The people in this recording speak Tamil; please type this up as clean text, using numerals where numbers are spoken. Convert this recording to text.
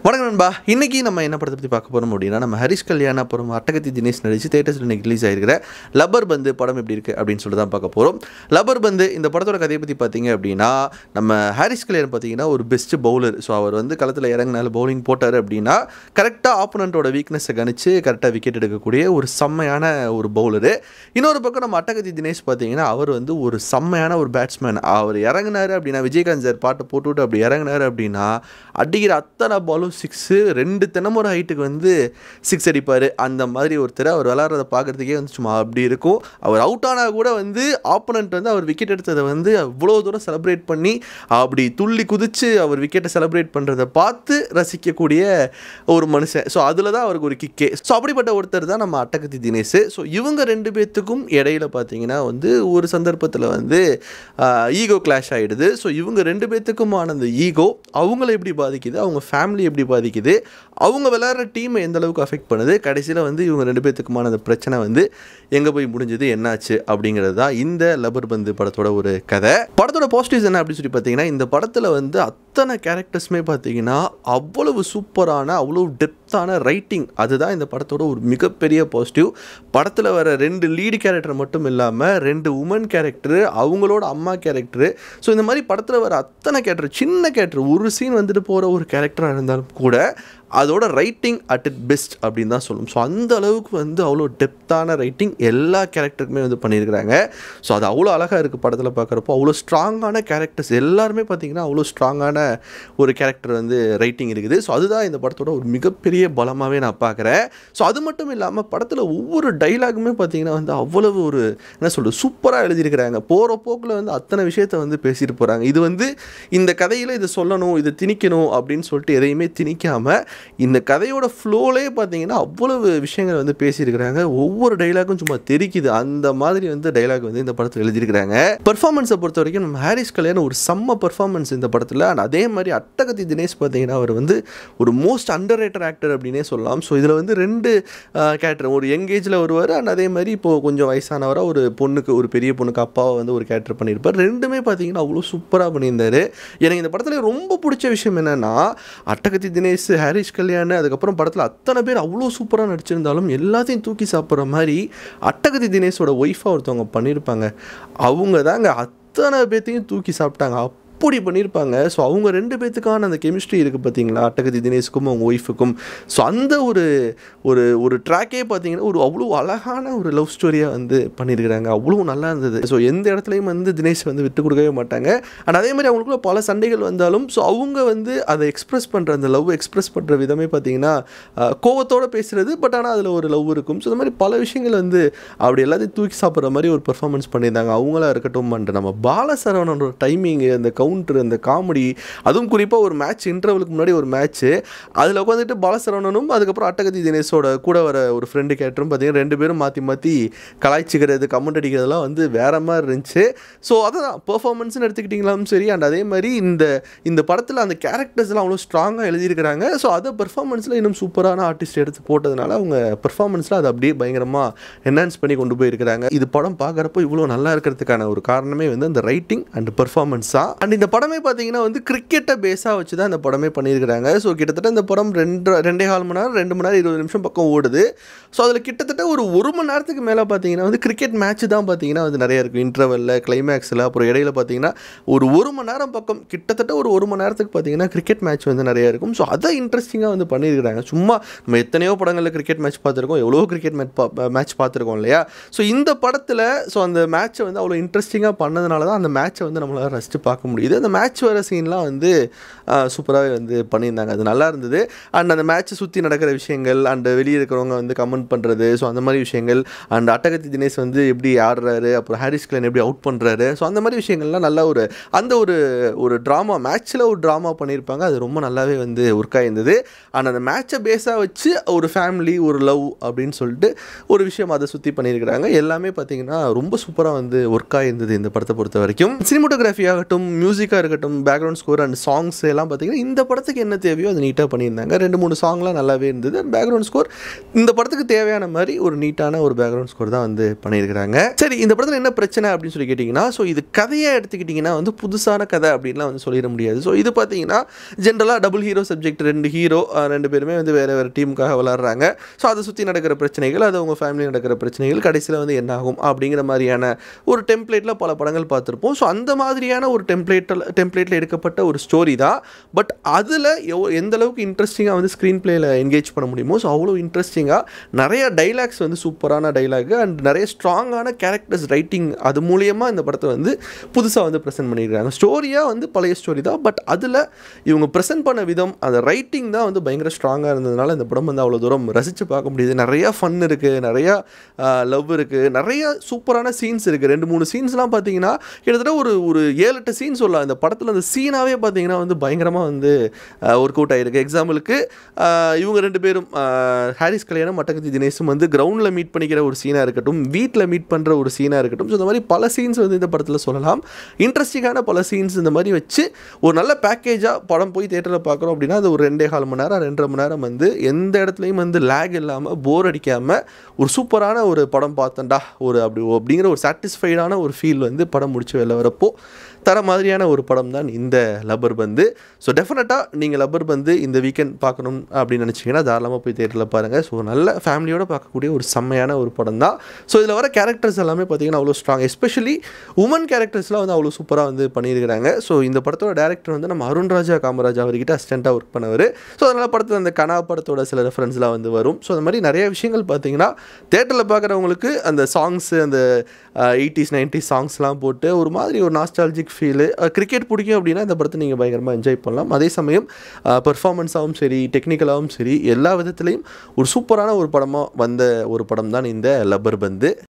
வணக்கம் நண்பா. இன்னைக்கு நம்ம என்ன படத்தை பற்றி பார்க்க போகிறோம் அப்படின்னா, நம்ம ஹரிஷ் கல்யாண் அப்புறம் அட்டகத்தி தினேஷ் நடிச்சு தேட்டர்ஸில் இன்னைக்கு ரிலீஸ் ஆகிருக்கிற லப்பர் பந்து படம் எப்படி இருக்குது அப்படின்னு சொல்லி தான் பார்க்க போகிறோம். லப்பர் பந்து இந்த படத்தோட கதையை பற்றி பார்த்தீங்க அப்படின்னா, நம்ம ஹரிஷ் கல்யாண் பார்த்தீங்கன்னா ஒரு பெஸ்ட் பவுலர். ஸோ அவர் வந்து களத்தில் இறங்கினால பவுலிங் போட்டார் அப்படின்னா கரெக்டாக ஆப்போனண்ட்டோட வீக்னஸை கணிச்சு கரெக்டாக விக்கெட் எடுக்கக்கூடிய ஒரு செம்மையான ஒரு பவுலரு. இன்னொரு பக்கம் நம்ம அட்டகத்தி தினேஷ் பார்த்தீங்கன்னா அவர் வந்து ஒரு செம்மையான ஒரு பேட்ஸ்மேன். அவர் இறங்கினார் அப்படின்னா, விஜயகாந்த் சார் பாட்டு போட்டுவிட்டு அப்படி இறங்கினார் அப்படின்னா அடிக்கிற அத்தனை பாலும் சிக்ஸு, 2 தென்னமர ஹைட்டுக்கு வந்து சிக்ஸ் அடிப்பார். அந்த மாதிரி ஒருத்தர் அவர் விளாட்றத பார்க்குறதுக்கே வந்து சும்மா அப்படி இருக்கும். அவர் அவுட் ஆனால் கூட வந்து ஆப்போனண்ட் வந்து அவர் விக்கெட் எடுத்ததை வந்து அவ்வளோ தூரம் செலிப்ரேட் பண்ணி அப்படி துள்ளி குதித்து அவர் விக்கெட்டை செலிப்ரேட் பண்ணுறதை பார்த்து ரசிக்கக்கூடிய ஒரு மனுஷன். ஸோ அதில் தான் அவருக்கு ஒரு கிக்கே. ஸோ அப்படிப்பட்ட ஒருத்தர் தான் நம்ம அட்டகத்தி தினேஷ். ஸோ இவங்க 2 பேர்த்துக்கும் இடையில பார்த்தீங்கன்னா வந்து ஒரு சந்தர்ப்பத்தில் வந்து ஈகோ கிளாஷ் ஆகிடுது. ஸோ இவங்க 2 பேர்த்துக்குமான அந்த ஈகோ அவங்கள எப்படி பாதிக்குது, அவங்க ஃபேமிலி எப்படி பாதிக்குது, அவங்க விளையாடுற டீமை எந்த அளவுக்கு அஃபெக்ட் பண்ணுது, கடைசியில் வந்து இவங்க 2 பேர்த்துக்குமான அந்த பிரச்சனை வந்து எங்கே போய் முடிஞ்சது, என்னாச்சு அப்படிங்கிறது தான் இந்த லப்பர் பந்து படத்தோட ஒரு கதை. படத்தோட பாசிட்டிவ்ஸ் என்ன அப்படின்னு சொல்லி பார்த்தீங்கன்னா, இந்த படத்தில் வந்து அத்தனை கேரக்டர்ஸுமே பார்த்தீங்கன்னா அவ்வளவு சூப்பரான, அவ்வளோ டெப்த்தான ரைட்டிங். அதுதான் இந்த படத்தோட ஒரு மிகப்பெரிய பாசிட்டிவ். படத்தில் வர 2 லீடு கேரக்டர் மட்டும் இல்லாமல் 2 உமன் கேரக்டரு, அவங்களோட அம்மா கேரக்டரு. ஸோ இந்த மாதிரி படத்தில் வர அத்தனை கேரக்டர், சின்ன கேரக்டர், ஒரு சீன் வந்துட்டு போகிற ஒரு கேரக்டராக இருந்தாலும் கூட அதோட ரைட்டிங் அட் இட் பெஸ்ட் அப்படின்னு தான் சொல்லணும். ஸோ அந்த அளவுக்கு வந்து அவ்வளோ டெப்த்தான ரைட்டிங் எல்லா கேரக்டருக்குமே வந்து பண்ணியிருக்கிறாங்க. ஸோ அது அவ்வளோ அழகாக இருக்குது படத்தில் பார்க்குறப்போ. அவ்வளோ ஸ்ட்ராங்கான கேரக்டர்ஸ் எல்லாருமே பார்த்திங்கன்னா அவ்வளோ ஸ்ட்ராங்கான ஒரு கேரக்டர் வந்து ரைட்டிங் இருக்குது. ஸோ அதுதான் இந்த படத்தோட ஒரு மிகப்பெரிய பலமாகவே நான் பார்க்குறேன். ஸோ அது மட்டும் இல்லாமல் படத்தில் ஒவ்வொரு டைலாகுமே பார்த்திங்கன்னா வந்து அவ்வளவு ஒரு என்ன சொல்கிறது சூப்பராக எழுதியிருக்கிறாங்க. போகிற போக்கில் வந்து அத்தனை விஷயத்தை வந்து பேசிட்டு போகிறாங்க. இது வந்து இந்த கதையில் இதை சொல்லணும், இதை திணிக்கணும் அப்படின்னு சொல்லிட்டு எதையுமே திணிக்காமல் இந்த கதையோட ஃப்ளோலே பார்த்தீங்கன்னா அவ்வளவு விஷயங்கள் வந்து பேசியிருக்கிறாங்க. ஒவ்வொரு டைலாகும் சும்மா தெரிக்குது. அந்த மாதிரி வந்து டைலாக் வந்து இந்த படத்தில் எழுதியிருக்கிறாங்க. பெர்ஃபார்மன்ஸை பொறுத்த வரைக்கும் நம்ம ஹாரிஸ் கல்யாண் ஒரு செம்ம பெர்ஃபார்மன்ஸ் இந்த படத்தில். அண்ட் அதே மாதிரி அட்டகத்தி தினேஷ் பார்த்தீங்கன்னா அவர் வந்து ஒரு மோஸ்ட் அண்டர் ரேட்டட் ஆக்டர் அப்படின்னே சொல்லலாம். ஸோ இதில் வந்து 2 கேரக்டர், ஒரு யங் ஏஜில் வருவார் அண்ட் அதே மாதிரி இப்போது கொஞ்சம் வயசானவராக ஒரு பொண்ணுக்கு, ஒரு பெரிய பொண்ணுக்கு அப்பாவை வந்து ஒரு கேரக்டர் பண்ணியிருப்பார். 2மே பார்த்தீங்கன்னா அவ்வளோ சூப்பராக பண்ணியிருந்தார். எனக்கு இந்த படத்தில் ரொம்ப பிடிச்ச விஷயம் என்னென்னா, அட்டகத்தி தினேஷ், ஹாரிஸ் கல்யாண், அதுக்கப்புறம் படத்தில் அத்தனை பேர் அவ்வளோ சூப்பராக நடிச்சிருந்தாலும் எல்லாத்தையும் தூக்கி சாப்பிட்ற மாதிரி அட்டகத்தி தினேஷோட ஒய்ஃபாக ஒருத்தவங்க பண்ணியிருப்பாங்க. அவங்க தாங்க அத்தனை பேர்த்தையும் தூக்கி சாப்பிட்டாங்க. அப்படி பண்ணியிருப்பாங்க. ஸோ அவங்க 2 பேர்த்துக்கான அந்த கெமிஸ்ட்ரி இருக்குது பார்த்தீங்களா, அட்டகத்தி தினேஷுக்கும் அவங்க ஒய்ஃபுக்கும். ஸோ அந்த ஒரு ஒரு ஒரு ட்ராக்கே பார்த்தீங்கன்னா ஒரு அவ்வளோ அழகான ஒரு லவ் ஸ்டோரியாக வந்து பண்ணியிருக்கிறாங்க. அவ்வளோ நல்லா இருந்தது. ஸோ எந்த இடத்துலையும் வந்து தினேஷ் வந்து விட்டு கொடுக்கவே மாட்டாங்க. அண்ட் அதே மாதிரி அவங்களுக்குள்ள பல சண்டைகள் வந்தாலும் ஸோ அவங்க வந்து அதை எக்ஸ்ப்ரெஸ் பண்ணுற, அந்த லவ் எக்ஸ்ப்ரெஸ் பண்ணுற விதமே பார்த்தீங்கன்னா கோவத்தோடு பேசுகிறது, பட் ஆனால் அதில் ஒரு லவ் இருக்கும். ஸோ இந்த மாதிரி பல விஷயங்கள் வந்து அப்படி எல்லாத்தையும் தூக்கி சாப்பிட்ற மாதிரி ஒரு பெர்ஃபார்மன்ஸ் பண்ணியிருந்தாங்க. அவங்களா இருக்கட்டும், அண்ட் நம்ம பாலசரவணனோட டைமிங்கு, அந்த கவுண்டர், அந்த காமெடி, அதுவும் குறிப்பாக ஒரு மேட்ச், இன்டர்வலுக்கு முன்னாடி ஒரு மேட்ச்சு, அதில் உட்காந்துட்டு பாலசரவணனும் அதுக்கப்புறம் அட்டகத்தி தினேஷோட கூட வர ஒரு ஃப்ரெண்டு கேரக்டரும் பார்த்தீங்கன்னா 2 பேரும் மாற்றி மாற்றி கலாய்ச்சிக்கிறது, கமெண்ட் அடிக்கிறதுலாம் வந்து வேறு மாதிரி இருந்துச்சு. ஸோ அதுதான் பெர்ஃபார்மன்ஸ்னு எடுத்துக்கிட்டிங்களாலும் சரி. அண்ட் அதே மாதிரி இந்த படத்தில் அந்த கேரக்டர்ஸ்லாம் அவ்வளோ ஸ்ட்ராங்காக எழுதியிருக்கிறாங்க. ஸோ அதை பெர்ஃபார்மன்ஸில் இன்னும் சூப்பரான ஆர்டிஸ்ட் எடுத்து போட்டதுனால அவங்க பெர்ஃபார்மன்ஸில் அதை அப்படியே பயங்கரமாக என்ஹான்ஸ் பண்ணி கொண்டு போயிருக்கிறாங்க. இது படம் பார்க்குறப்போ இவ்வளோ நல்லா இருக்கிறதுக்கான ஒரு காரணமே வந்து அந்த ரைட்டிங் அண்ட் பெர்ஃபார்மன்ஸ் தான். அண்ட் இந்த படமே பார்த்தீங்கன்னா வந்து கிரிக்கெட்டை பேஸாக வச்சு தான் இந்த படமே பண்ணியிருக்கிறாங்க. ஸோ கிட்டத்தட்ட இந்த படம் 2.25 மணி நேரம், 2 மணி நேரம் 20 நிமிஷம் பக்கம் ஓடுது. ஸோ அதில் கிட்டத்தட்ட ஒரு 1 மணி நேரத்துக்கு மேலே பார்த்தீங்கன்னா வந்து கிரிக்கெட் மேட்ச் தான் பார்த்தீங்கன்னா வந்து நிறையா இருக்கும். இன்டர்வலில், கிளைமேக்ஸில், அப்புறம் இடையில பார்த்தீங்கன்னா ஒரு 1 மணி நேரம் பக்கம், கிட்டத்தட்ட ஒரு 1 மணி நேரத்துக்கு பார்த்தீங்கன்னா கிரிக்கெட் மேட்ச் வந்து நிறையா இருக்கும். ஸோ அதை இன்ட்ரெஸ்டிங்காக வந்து பண்ணியிருக்கிறாங்க. சும்மா நம்ம எத்தனையோ படங்களில் கிரிக்கெட் மேட்ச் பார்த்துருக்கோம், எவ்வளோ கிரிக்கெட் மேட்ச் பார்த்துருக்கோம் இல்லையா. ஸோ இந்த படத்தில் ஸோ அந்த மேட்ச்சை வந்து அவ்வளோ இன்ட்ரெஸ்டிங்காக பண்ணதுனால தான் அந்த மேட்ச்சை வந்து நம்மளால் ரசித்து பார்க்க முடியுது. அந்த மேட்ச் வர சீன்லாம் வந்து சூப்பராகவே வந்து பண்ணியிருந்தாங்க. அது நல்லா இருந்தது. அண்ட் அந்த மேட்ச்சை சுற்றி நடக்கிற விஷயங்கள், அண்ட் வெளியே இருக்கிறவங்க வந்து கமெண்ட் பண்ணுறது, ஸோ அந்த மாதிரி விஷயங்கள், அண்ட் அட்டகத்தி தினேஷ் வந்து எப்படி ஆடுறாரு, அப்புறம் ஹாரிஸ் கல்யாண் எப்படி அவுட் பண்ணுறாரு, ஸோ அந்த மாதிரி விஷயங்கள்லாம் நல்லா ஒரு ட்ராமா, மேட்ச்சில் ஒரு ட்ராமா பண்ணியிருப்பாங்க. அது ரொம்ப நல்லாவே வந்து ஒர்க் ஆகிருந்தது. அண்ட் அந்த மேட்ச்சை பேஸாக வச்சு ஒரு ஃபேமிலி, ஒரு லவ் அப்படின்னு சொல்லிட்டு ஒரு விஷயம் அதை சுற்றி பண்ணியிருக்கிறாங்க. எல்லாமே பார்த்தீங்கன்னா ரொம்ப சூப்பராக வந்து ஒர்க் ஆகிருந்தது இந்த படத்தை பொறுத்த வரைக்கும். சினிமோட்டோகிராஃபி ஆகட்டும், மியூசிக் மியூசிக்காக இருக்கட்டும், பேக்ரவுண்ட் ஸ்கோர் அண்ட் சாங்ஸ் எல்லாம் பார்த்தீங்கன்னா இந்த படத்துக்கு என்ன தேவையோ அது நீட்டாக பண்ணியிருந்தாங்க. 2-3 சாங்லாம் நல்லாவே இருந்தது. அண்ட் பேக்ரவுண்ட் ஸ்கோர் இந்த படத்துக்கு தேவையான மாதிரி ஒரு நீட்டான ஒரு பேக்ரவுண்ட் ஸ்கோர் தான் வந்து பண்ணியிருக்கிறாங்க. சரி, இந்த படத்தில் என்ன பிரச்சனை அப்படின்னு சொல்லி கேட்டிங்கன்னா, ஸோ இது கதையை எடுத்துக்கிட்டிங்கன்னா வந்து புதுசான கதை அப்படின்லாம் வந்து சொல்லிட முடியாது. ஸோ இது பார்த்தீங்கன்னா ஜென்ரலாக டபுள் ஹீரோ சப்ஜெக்ட், 2 ஹீரோ 2 பேருமே வந்து வேறு வேறு டீமுக்காக விளாட்றாங்க. ஸோ அதை சுற்றி நடக்கிற பிரச்சனைகள், அது அவங்க ஃபேமிலி நடக்கிற பிரச்சனைகள், கடைசியில் வந்து என்ன ஆகும் அப்படிங்கிற மாதிரியான ஒரு டெம்ப்ளேட்டில் பல படங்கள் பார்த்துருப்போம். ஸோ அந்த மாதிரியான ஒரு டெம்ப்ளேட்டில் எடுக்கப்பட்ட ஒரு ஸ்டோரி தான். பட் அதில் எந்த அளவுக்கு இன்ட்ரெஸ்டிங்காக வந்து ஸ்க்ரீன் பிளேயில் என்கேஜ் பண்ண முடியுமோ, ஸோ அவ்வளோ இன்ட்ரெஸ்டிங்காக நிறைய டைலாக்ஸ் வந்து சூப்பரான டைலாக் அண்ட் நிறைய ஸ்ட்ராங்கான கேரக்டர்ஸ் ரைட்டிங், அது மூலியமாக இந்த படத்தை வந்து புதுசாக வந்து ப்ரெசென்ட் பண்ணியிருக்காங்க. ஸ்டோரியாக வந்து பழைய ஸ்டோரி தான், பட் அதில் இவங்க ப்ரெசென்ட் பண்ண விதம், அந்த ரைட்டிங் தான் வந்து பயங்கர ஸ்ட்ராங்காக இருந்ததுனால இந்த படம் வந்து அவ்வளோ தூரம் ரசித்து பார்க்க முடியுது. நிறையா ஃபன் இருக்குது, நிறையா லவ் இருக்குது, நிறைய சூப்பரான சீன்ஸ் இருக்குது. 2-3 சீன்ஸ்லாம் பார்த்தீங்கன்னா கிட்டத்தட்ட ஒரு 7-8 சீன் சொல்லலாம். இந்த படத்தில் அந்த சீனாகவே பார்த்தீங்கன்னா வந்து பயங்கரமாக வந்து ஒர்க் அவுட் ஆகிருக்கு. எக்ஸாம்பிளுக்கு இவங்க 2 பேரும் ஹாரிஸ் கல்யாணம் அட்டகத்தி தினேஷும் வந்து கிரவுண்டில் மீட் பண்ணிக்கிற ஒரு சீனாக இருக்கட்டும், வீட்டில் மீட் பண்ணுற ஒரு சீனாக இருக்கட்டும். ஸோ இந்த மாதிரி பல சீன்ஸ் வந்து இந்த படத்தில் சொல்லலாம். இன்ட்ரெஸ்டிங்கான பல சீன்ஸ் இந்த மாதிரி வச்சு ஒரு நல்ல பேக்கேஜாக படம் போய் தேட்டரில் பார்க்குறோம் அப்படின்னா அது ஒரு 2.25 மணி நேரம் 2.5 மணி நேரம் வந்து எந்த இடத்துலையும் வந்து லேக் இல்லாமல், போர் அடிக்காமல் ஒரு சூப்பரான ஒரு படம் பார்த்தேன்டா அப்படிங்கிற ஒரு சாட்டிஸ்ஃபைடான ஒரு ஃபீல் வந்து படம் முடிச்சு வெளில வரப்போ தர மாதிரியான ஒரு படம் தான் இந்த லப்பர் பந்து. ஸோ டெஃபினட்டாக நீங்கள் லப்பர் பந்து இந்த வீக்கெண்ட் பார்க்கணும் அப்படின்னு நினச்சிங்கன்னா தாராளமாக போய் தேட்டரில் பாருங்கள். ஸோ நல்ல ஃபேமிலியோடு பார்க்கக்கூடிய ஒரு செம்மையான ஒரு படம் தான். ஸோ இதில் வர கேரக்டர்ஸ் எல்லாமே பார்த்தீங்கன்னா அவ்வளோ ஸ்ட்ராங், எஸ்பெஷலி உமன் கேரக்டர்ஸ்லாம் வந்து அவ்வளோ சூப்பராக வந்து பண்ணியிருக்கிறாங்க. ஸோ இந்த படத்தோட டேரக்டர் வந்து நம்ம அருண்ராஜா காமராஜ் அவர்கிட்ட அசிஸ்டண்ட்டாக ஒர்க் பண்ணவர். ஸோ அதனால் படத்தில் அந்த கனா படத்தோட சில ரெஃபரன்ஸ்லாம் வந்து வரும். ஸோ அந்த மாதிரி நிறைய விஷயங்கள் பார்த்தீங்கன்னா தேட்டரில் பார்க்குறவங்களுக்கு அந்த சாங்ஸு, அந்த 80s 90s சாங்ஸ்லாம் போட்டு ஒரு மாதிரி ஒரு நாஸ்டாலஜிக் ஃபீலு. கிரிக்கெட் பிடிக்கும் அப்படின்னா இந்த படத்தை நீங்கள் பயங்கரமாக என்ஜாய் பண்ணலாம். அதே சமயம் பெர்ஃபார்மன்ஸாகவும் சரி, டெக்னிக்கலாகவும் சரி, எல்லா விதத்துலேயும் ஒரு சூப்பரான ஒரு படமாக வந்த ஒரு படம் தான் இந்த லப்பர் பந்து.